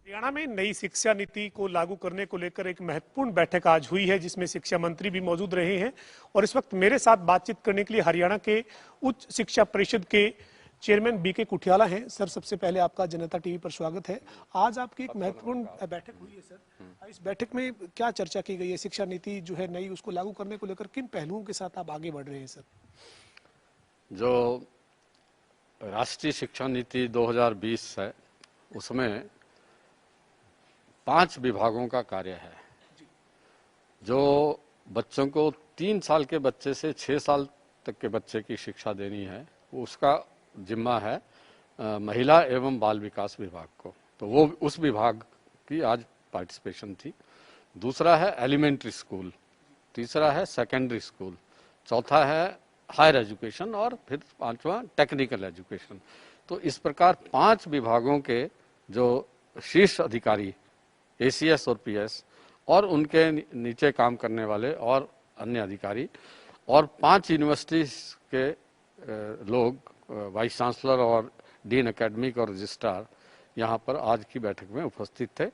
हरियाणा में नई शिक्षा नीति को लागू करने को लेकर एक महत्वपूर्ण बैठक आज हुई है, जिसमें शिक्षा मंत्री भी मौजूद रहे हैं। और इस वक्त मेरे साथ बातचीत करने के लिए हरियाणा के उच्च शिक्षा परिषद के चेयरमैन बीके कुठियाला हैं। सर, सबसे पहले आपका जनता टीवी पर स्वागत है। आज आपकी एक महत्वपूर्ण बैठक हुई है सर। इस बैठक में क्या चर्चा की गई है? शिक्षा नीति जो है नई, उसको लागू करने को लेकर किन पहलुओं के साथ आप आगे बढ़ रहे हैं सर? जो राष्ट्रीय शिक्षा नीति 2020 है, उसमें 5 विभागों का कार्य है। जो बच्चों को 3 साल के बच्चे से 6 साल तक के बच्चे की शिक्षा देनी है, उसका जिम्मा है महिला एवं बाल विकास विभाग को। तो वो उस विभाग की आज पार्टिसिपेशन थी। दूसरा है एलिमेंट्री स्कूल, तीसरा है सेकेंडरी स्कूल, चौथा है हायर एजुकेशन और फिर 5वां टेक्निकल एजुकेशन। तो इस प्रकार 5 विभागों के जो शीर्ष अधिकारी एसीएस और पीएस और उनके नीचे काम करने वाले और अन्य अधिकारी और 5 यूनिवर्सिटी के लोग, वाइस चांसलर और डीन एकेडमिक और रजिस्ट्रार यहाँ पर आज की बैठक में उपस्थित थे।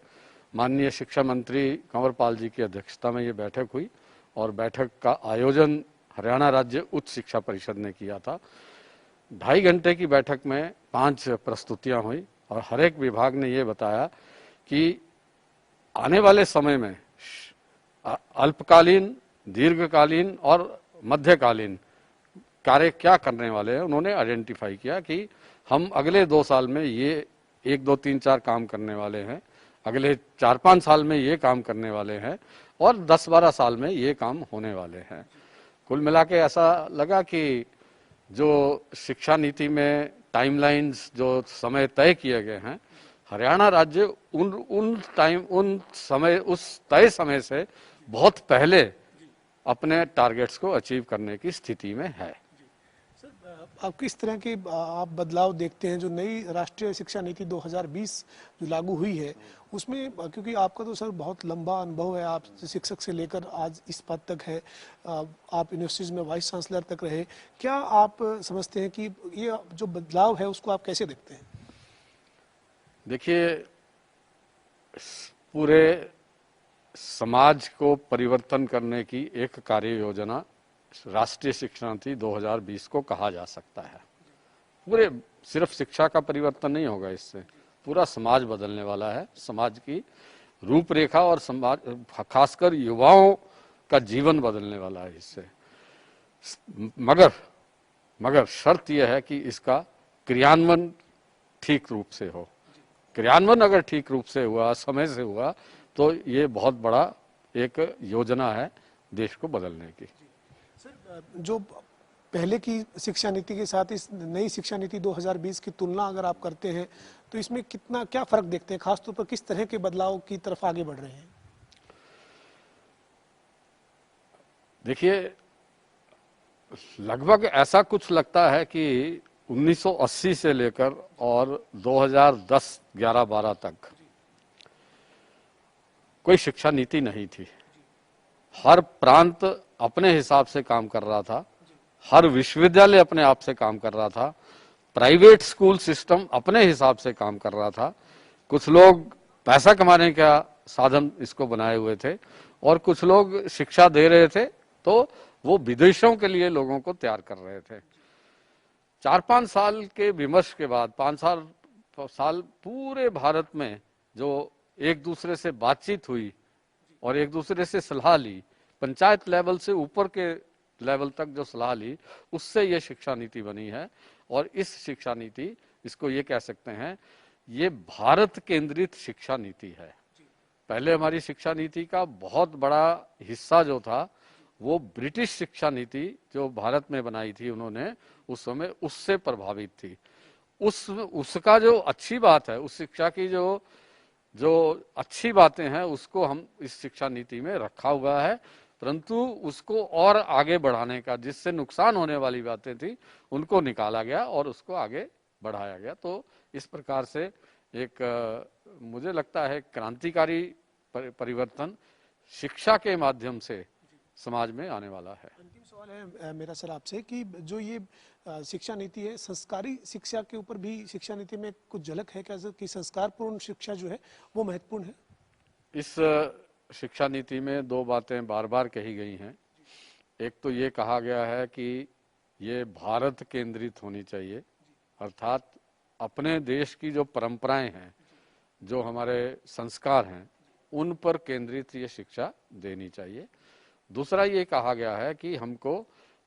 माननीय शिक्षा मंत्री कंवरपाल जी की अध्यक्षता में ये बैठक हुई और बैठक का आयोजन हरियाणा राज्य उच्च शिक्षा परिषद ने किया था। 2.5 घंटे की बैठक में 5 प्रस्तुतियां हुई और हर एक विभाग ने ये बताया कि आने वाले समय में अल्पकालीन, दीर्घकालीन और मध्यकालीन कार्य क्या करने वाले हैं। उन्होंने आइडेंटिफाई किया कि हम अगले 2 साल में ये 1, 2, 3, 4 काम करने वाले हैं, अगले 4-5 साल में ये काम करने वाले हैं और 10-12 साल में ये काम होने वाले हैं। कुल मिला के ऐसा लगा कि जो शिक्षा नीति में टाइमलाइंस, जो समय तय किए गए हैं, हरियाणा राज्य उस तय समय से बहुत पहले अपने टारगेट्स को अचीव करने की स्थिति में है। आप किस तरह के आप बदलाव देखते हैं जो नई राष्ट्रीय शिक्षा नीति 2020 जो लागू हुई है उसमें? क्योंकि आपका तो सर बहुत लंबा अनुभव है, आप शिक्षक से लेकर आज इस पद तक है, आप यूनिवर्सिटीज में वाइस चांसलर तक रहे। क्या आप समझते हैं कि ये जो बदलाव है उसको आप कैसे देखते हैं? देखिए, पूरे समाज को परिवर्तन करने की एक कार्य योजना राष्ट्रीय शिक्षा नीति 2020 को कहा जा सकता है। पूरे सिर्फ शिक्षा का परिवर्तन नहीं होगा, इससे पूरा समाज बदलने वाला है। समाज की रूपरेखा और समाज, खासकर युवाओं का जीवन बदलने वाला है इससे। मगर शर्त यह है कि इसका क्रियान्वयन ठीक रूप से हो। क्रियान्वयन अगर ठीक रूप से हुआ, समय से हुआ, तो ये बहुत बड़ा एक योजना है देश को बदलने की। सर, जो पहले की शिक्षा नीति के साथ इस नई शिक्षा नीति 2020 की तुलना अगर आप करते हैं तो इसमें क्या फर्क देखते हैं? खासतौर पर किस तरह के बदलाव की तरफ आगे बढ़ रहे हैं? देखिए, लगभग ऐसा कुछ लगता है कि 1980 से लेकर और 2010, 11, 12 तक कोई शिक्षा नीति नहीं थी। हर प्रांत अपने हिसाब से काम कर रहा था, हर विश्वविद्यालय अपने आप से काम कर रहा था, प्राइवेट स्कूल सिस्टम अपने हिसाब से काम कर रहा था। कुछ लोग पैसा कमाने का साधन इसको बनाए हुए थे और कुछ लोग शिक्षा दे रहे थे, तो वो विदेशों के लिए लोगों को तैयार कर रहे थे। 4-5 साल के विमर्श के बाद, 5 साल पूरे भारत में जो एक दूसरे से बातचीत हुई और एक दूसरे से सलाह ली, पंचायत लेवल से ऊपर के लेवल तक जो सलाह ली, उससे ये शिक्षा नीति बनी है। और इस शिक्षा नीति, इसको ये कह सकते हैं, ये भारत केंद्रित शिक्षा नीति है। पहले हमारी शिक्षा नीति का बहुत बड़ा हिस्सा जो था वो ब्रिटिश शिक्षा नीति जो भारत में बनाई थी उन्होंने, उस समय उससे प्रभावित थी। उसका जो अच्छी बात है, उस शिक्षा की जो अच्छी बातें हैं, उसको हम इस शिक्षा नीति में रखा हुआ है, परंतु उसको और आगे बढ़ाने का, जिससे नुकसान होने वाली बातें थी, उनको निकाला गया और उसको आगे बढ़ाया गया। तो इस प्रकार से एक मुझे लगता है क्रांतिकारी परिवर्तन शिक्षा के माध्यम से समाज में आने वाला है। अंतिम सवाल है मेरा सर आपसे कि जो ये शिक्षा नीति है, संस्कारी शिक्षा के ऊपर भी शिक्षा नीति में कुछ झलक है क्या, कि संस्कारपूर्ण शिक्षा जो है वो महत्वपूर्ण है? इस शिक्षा नीति में दो बातें बार बार कही गई हैं। एक तो ये कहा गया है कि ये भारत केंद्रित होनी चाहिए, अर्थात अपने देश की जो परंपराएं हैं, जो हमारे संस्कार हैं, उन पर केंद्रित ये शिक्षा देनी चाहिए। दूसरा ये कहा गया है कि हमको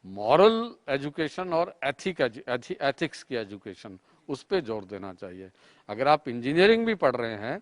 मॉरल एजुकेशन और एथिक्स की एजुकेशन, उस पे जोर देना चाहिए। अगर आप इंजीनियरिंग भी पढ़ रहे हैं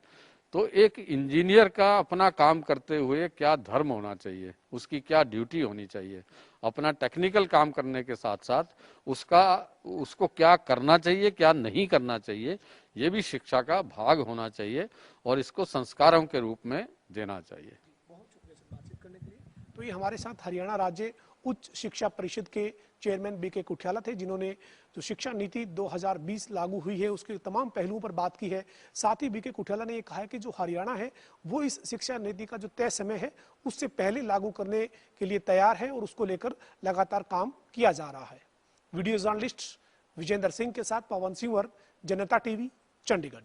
तो एक इंजीनियर का अपना काम करते हुए क्या धर्म होना चाहिए, उसकी क्या ड्यूटी होनी चाहिए, अपना टेक्निकल काम करने के साथ साथ उसको क्या करना चाहिए, क्या नहीं करना चाहिए, ये भी शिक्षा का भाग होना चाहिए और इसको संस्कारों के रूप में देना चाहिए। बहुत शुक्रिया सर बातचीत करने के लिए। तो ये हमारे साथ हरियाणा राज्य उच्च शिक्षा परिषद के चेयरमैन बीके कुठियाला थे, जिन्होंने जो शिक्षा नीति 2020 लागू हुई है उसके तमाम पहलुओं पर बात की है। साथ ही बीके कुठियाला ने ये कहा है कि जो हरियाणा है वो इस शिक्षा नीति का जो तय समय है उससे पहले लागू करने के लिए तैयार है और उसको लेकर लगातार काम किया जा रहा है। वीडियो जर्नलिस्ट विजेंद्र सिंह के साथ पवन सिंह, जनता टीवी, चंडीगढ़।